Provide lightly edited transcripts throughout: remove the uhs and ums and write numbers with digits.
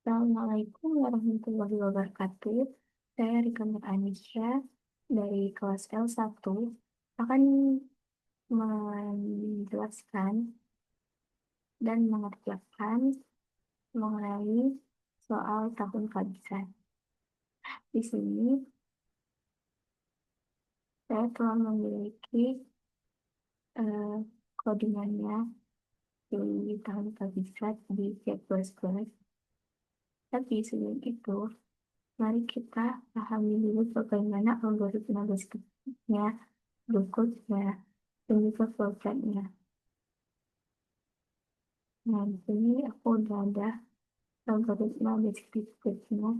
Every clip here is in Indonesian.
Assalamualaikum warahmatullahi wabarakatuh. Saya Rika Nur Anisya dari kelas L1 akan menjelaskan dan mengerjakan mengenai soal tahun kehabisan. Di sini saya telah memiliki eh, codingannya di tahun kehabisan di C++. Tapi sebelum itu, mari kita pahami dulu bagaimana algoritma basicnya, berikutnya, dan juga flowchart-nya. Nah, di sini aku udah ada algoritma basic description-nya.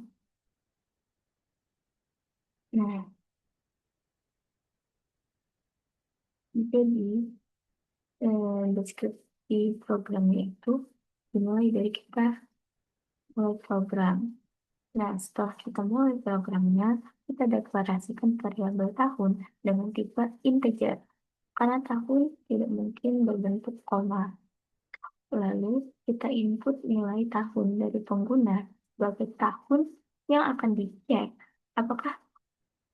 Nah, jadi deskripsi programnya itu dimulai dari kita mulai program. Nah, setelah kita mulai programnya, kita deklarasikan variabel tahun dengan tipe integer. Karena tahun tidak mungkin berbentuk koma. Lalu kita input nilai tahun dari pengguna sebagai tahun yang akan dicek apakah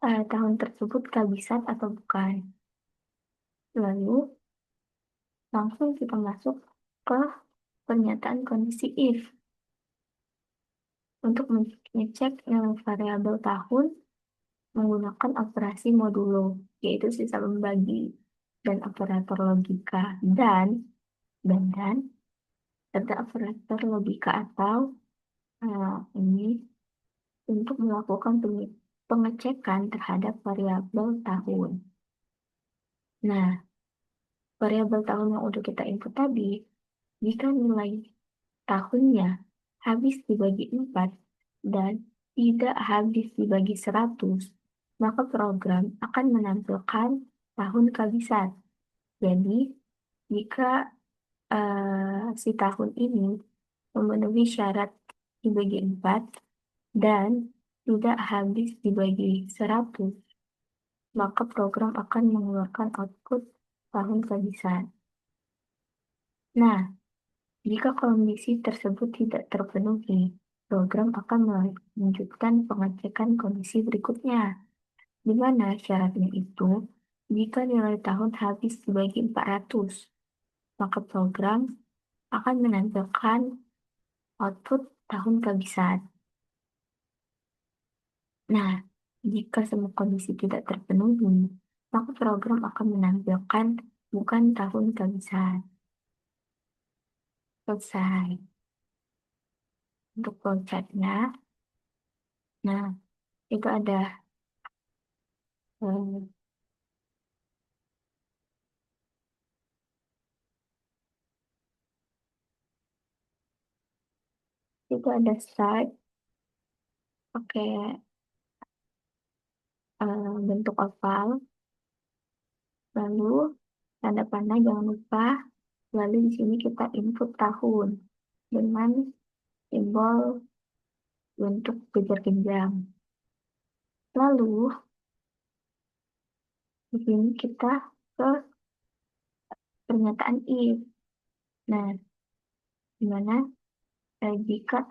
tahun tersebut kehabisan atau bukan. Lalu langsung kita masuk ke pernyataan kondisi if. Untuk mengecek variabel tahun menggunakan operasi modulo, yaitu sisa membagi dan operator logika dan serta operator logika atau ini untuk melakukan pengecekan terhadap variabel tahun. Nah, variabel tahun yang udah kita input tadi, jika nilai tahunnya habis dibagi 4 dan tidak habis dibagi 100, maka program akan menampilkan tahun kehabisan. Jadi, jika si tahun ini memenuhi syarat dibagi 4 dan tidak habis dibagi 100, maka program akan mengeluarkan output tahun kehabisan. Nah, jika kondisi tersebut tidak terpenuhi, program akan melanjutkan pengecekan kondisi berikutnya, di mana syaratnya itu, jika nilai tahun habis dibagi 400, maka program akan menampilkan output tahun kehabisan. Nah, jika semua kondisi tidak terpenuhi, maka program akan menampilkan bukan tahun kehabisan. Selesai. Untuk flowchart-nya, nah, itu ada eh, start pakai bentuk oval, lalu tanda panah jangan lupa, lalu di sini kita input tahun dengan simbol bentuk kejar-genjang. Lalu di sini kita ke pernyataan if. Nah, dimana jika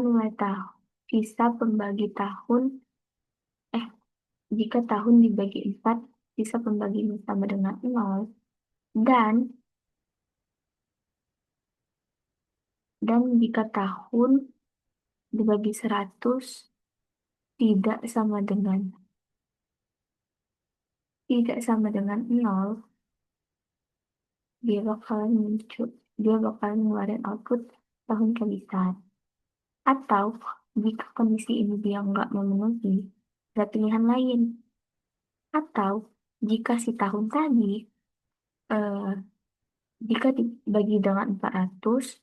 nilai tahun sisa pembagi tahun, jika tahun dibagi 4, sisa pembaginya sama dengan 0, dan jika tahun dibagi 100 tidak sama dengan 0, dia bakalan ngeluarin output tahun kehabisan. Atau jika kondisi ini dia nggak memenuhi, ada pilihan lain. Atau jika si tahun tadi eh, jika dibagi dengan 400,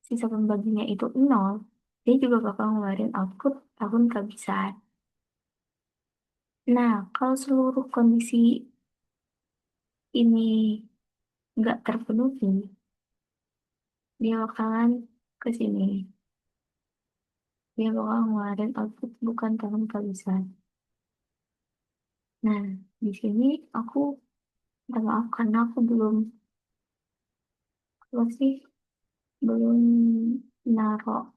sisa pembaginya itu 0, dia juga bakal ngeluarin output tahun kehabisan. Nah, kalau seluruh kondisi ini nggak terpenuhi, dia bakalan ke sini. Dia bakal ngeluarin output bukan tahun kehabisan. Nah, di sini aku minta maaf karena aku belum apa sih belum naruh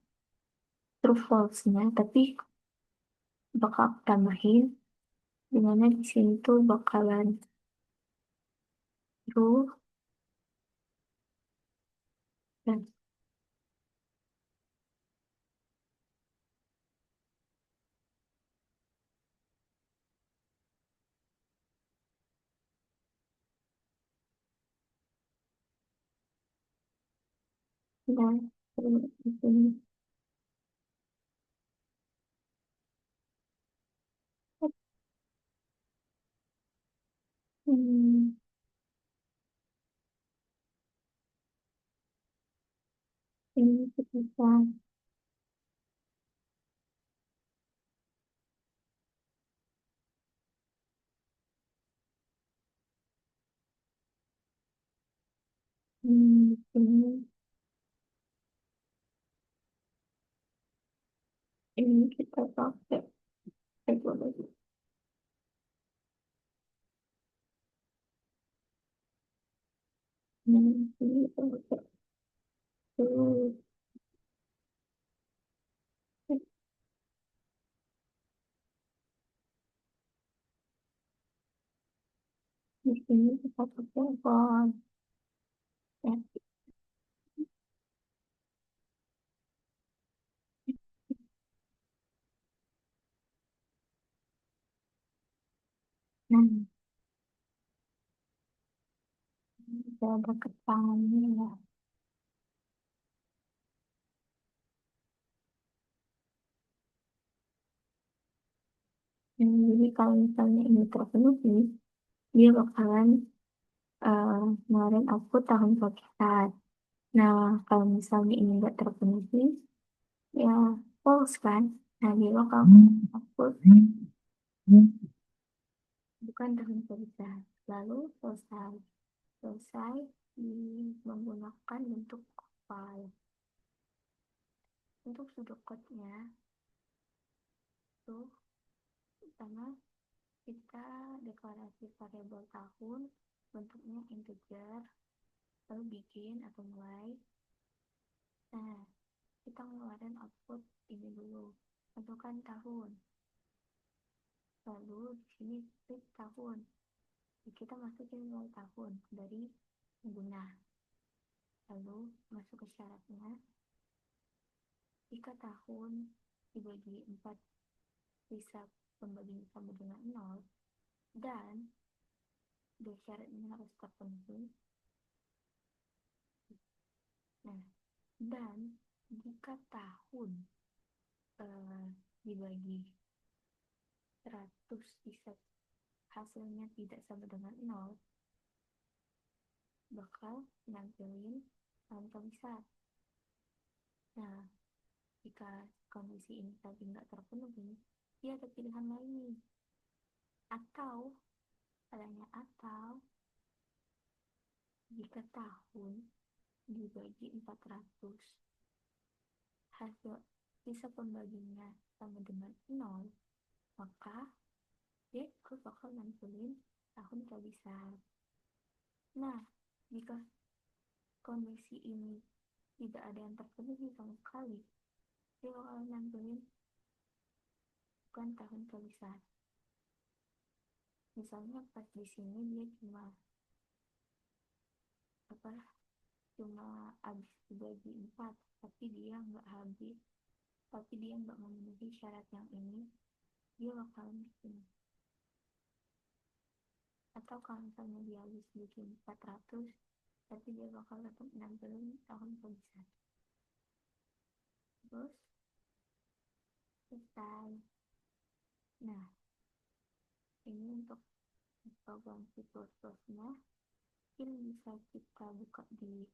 true false-nya, tapi bakal aku tambahin dimana di sini tuh bakalan true dan true di sini. Hmm, ini kita ini kita pakai teknologi. Ini kita pakai true. Di sini kita pakai bond. Ya. Nah, ini udah ada ketangannya ya. Nah, jadi kalau misalnya ini terpenuhi, dia bakalan eh, ngeluarin output tahun progresat. Nah, kalau misalnya ini nggak terpenuhi, ya false kan? Nah, dia bakal output bukan tahun progresat. Lalu selesai. Selesai menggunakan bentuk file. Untuk sudut code-nya, tuh pertama kita deklarasi variabel tahun, bentuknya integer, lalu bikin atau mulai. Nah, kita ngeluarin output ini dulu, tentukan tahun. Lalu di sini klik tahun. Kita masukin mulai tahun dari pengguna. Lalu masuk ke syaratnya. Jika tahun dibagi 4 bisa pembagian sama dengan 0 dan syaratnya harus terpenuhi. Nah, dan jika tahun dibagi 100 bisa hasilnya tidak sama dengan 0, bakal nampilin angka besar. Nah, jika kondisi ini tadi nggak terpenuhi, dia ada pilihan lain nih. Atau, atau jika tahun dibagi 400, hasil sisa pembaginya sama dengan 0, maka dia bakal nampilin tahun terbesar. Nah, jika kondisi ini tidak ada yang terpenuhi sama sekali, dia bakal nampilin bukan tahun terbesar. Misalnya pas di sini dia cuma habis dibagi 4, tapi dia nggak memenuhi syarat yang ini, dia bakal bikin. Atau kalau misalnya dia habis bikin 400, tapi dia bakal tetap nampilin tahun terbesar. Terus selesai. Nah, ini untuk program C++ nya mungkin bisa kita buka di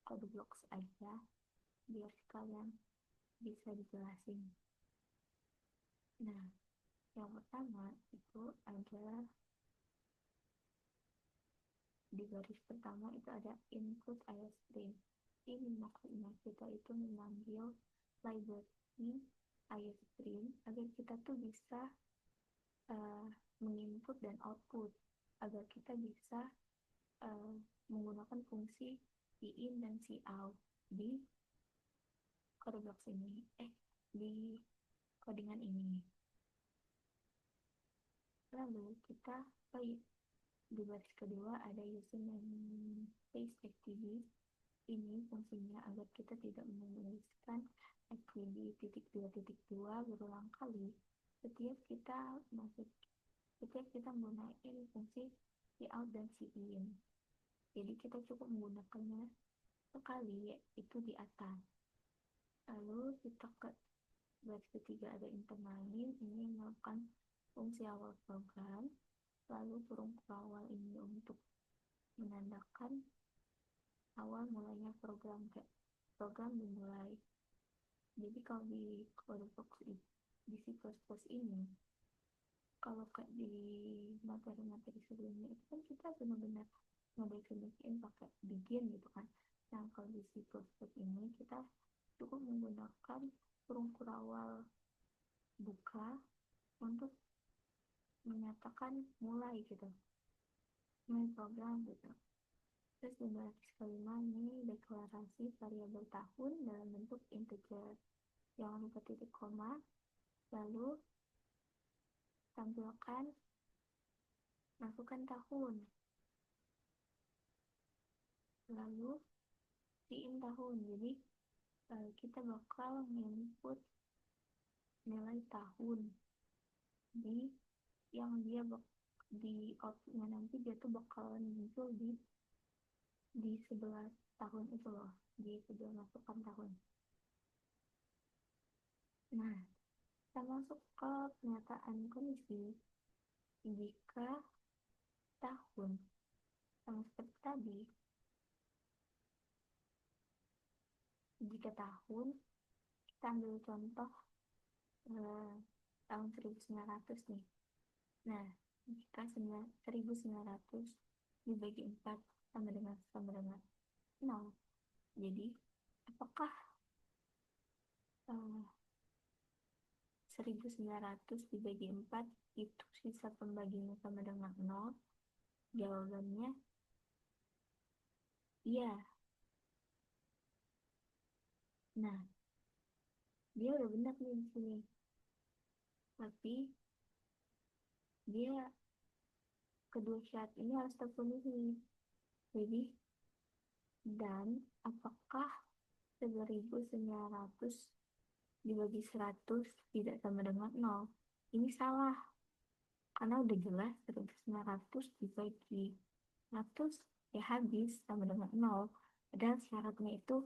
Codeblocks aja biar kalian bisa dijelasin. Nah, yang pertama itu ada di garis pertama itu ada input iostream. Ini maksudnya kita itu memanggil library iostream agar kita tuh bisa menginput dan output, agar kita bisa menggunakan fungsi cin dan cout di kode box ini, di codingan ini. Lalu kita, di baris kedua ada using namespace activity. Ini fungsinya agar kita tidak menuliskan activity.2.2 berulang kali setiap kita menggunakan fungsi cout dan cin. Jadi kita cukup menggunakannya sekali, yaitu di atas. Lalu kita ke baris ketiga ada internal name, ini melakukan fungsi awal program. Lalu kurung awal ini untuk menandakan awal mulainya program dimulai. Jadi kalau di kode box di C++ ini, kalau kayak di materi-materi sebelumnya itu kan kita benar-benar ngedefinisiin pakai begin gitu kan. Nah kalau di C++ ini kita cukup menggunakan kurung awal buka untuk menyatakan mulai gitu, mulai program gitu. Terus di baris kelima ini deklarasi variabel tahun dalam bentuk integer, jangan lupa titik koma. Lalu tampilkan masukkan tahun, lalu diin tahun. Jadi kita bakal input nilai tahun di yang dia di outputnya nanti dia tuh bakalan muncul di sebelah tahun itu loh, di sebelah masukkan tahun. Nah, kita masuk ke pernyataan kondisi. Jika tahun sama seperti tadi, jika tahun kita ambil contoh tahun 1900 nih. Nah, jika 1900 dibagi 4 sama dengan 0. Jadi, apakah 1900 dibagi 4 itu sisa pembaginya sama dengan 0? Jawabannya iya. Nah, dia udah benar nih di sini. Tapi dia kedua syarat ini harus terpenuhi. Jadi, dan apakah 1900 dibagi 100 tidak sama dengan 0? Ini salah. Karena udah jelas 1900 dibagi 100 ya habis sama dengan 0. Padahal syaratnya itu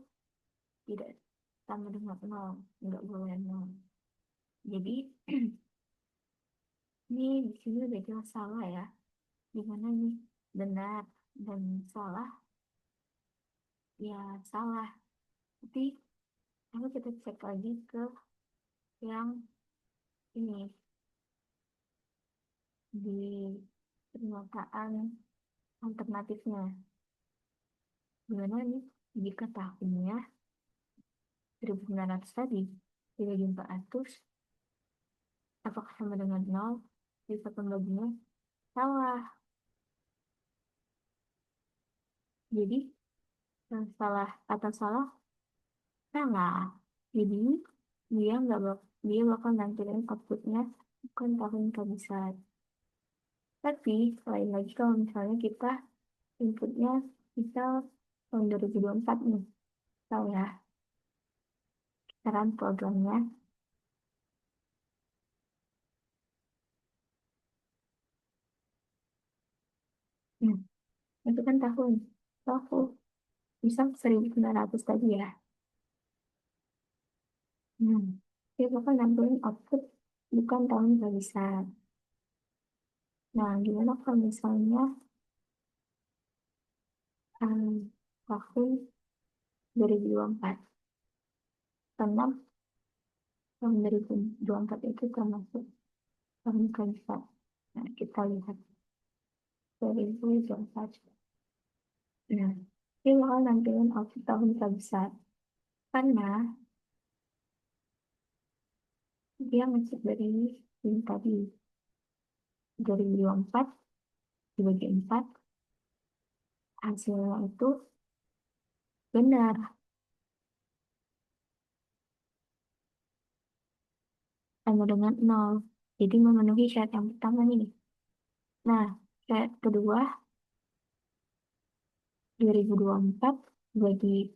tidak sama dengan 0, nggak boleh 0. Jadi ini di sini udah jelas salah ya. Gimana nih benar dan salah? Ya salah. Tapi lalu kita cek lagi ke yang ini di pernyataan alternatifnya. Gimana nih jika tahunnya 1900 tadi dibagi 400 apakah sama dengan 0? Bisa pembaginya salah. Jadi salah atau salah? Salah. Jadi dia bakal nampilin outputnya bukan tahun kehabisan. Tapi lain lagi kalau misalnya kita inputnya misal tahun 2024 nih, tahu ya, sekarang programnya. Nah, itu kan tahun. Misal 1900 tadi ya. Dia bakal nampilin output bukan tahun kehabisan. Nah, gimana kalau misalnya tahun 2024? Karena tahun 2024 itu termasuk tahun kehabisan. Nah, kita lihat 2024. Nah, dia bakal nampilin output tahun kehabisan. Karena dia ngecek dari ini tadi. 2024 dibagi 4, hasilnya itu benar. sama dengan 0. Jadi memenuhi syarat yang pertama nih. Nah, syarat kedua, 2024 bagi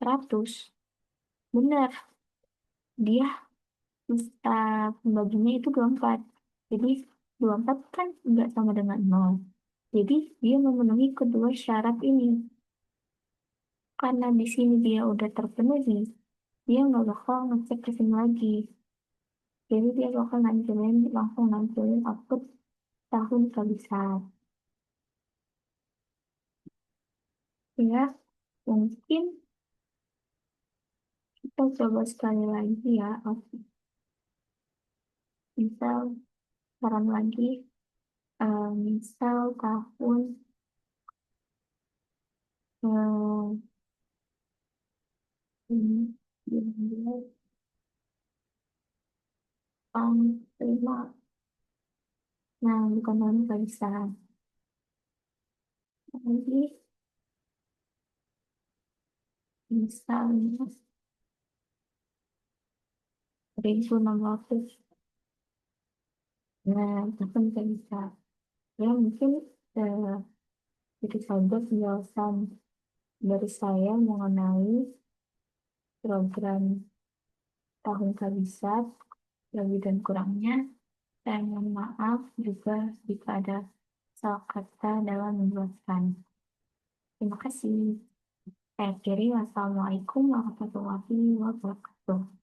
100. Benar, dia pembaginya itu 24. Jadi 24 kan nggak sama dengan 0. Jadi dia memenuhi kedua syarat ini. Karena di sini dia udah terpenuhi, dia nggak bakal ngecek ke sini lagi. Jadi dia bakal langsung nantikan output tahun kehabisan. Ya, mungkin kita coba sekali lagi ya. Misal, saran lagi, misal tahun eh, ini, 2000 tahun kelima. Nah, bukan tahun kehabisan. Jadi, misalnya 1600. Nah, itu kan bisa. Ya, mungkin eh, itu saja penjelasan dari saya mengenai program tahun kehabisan, lebih dan kurangnya. Saya mohon maaf juga jika ada salah kata dalam menjelaskan. Terima kasih. Saya akhiri. Wassalamualaikum warahmatullahi wabarakatuh.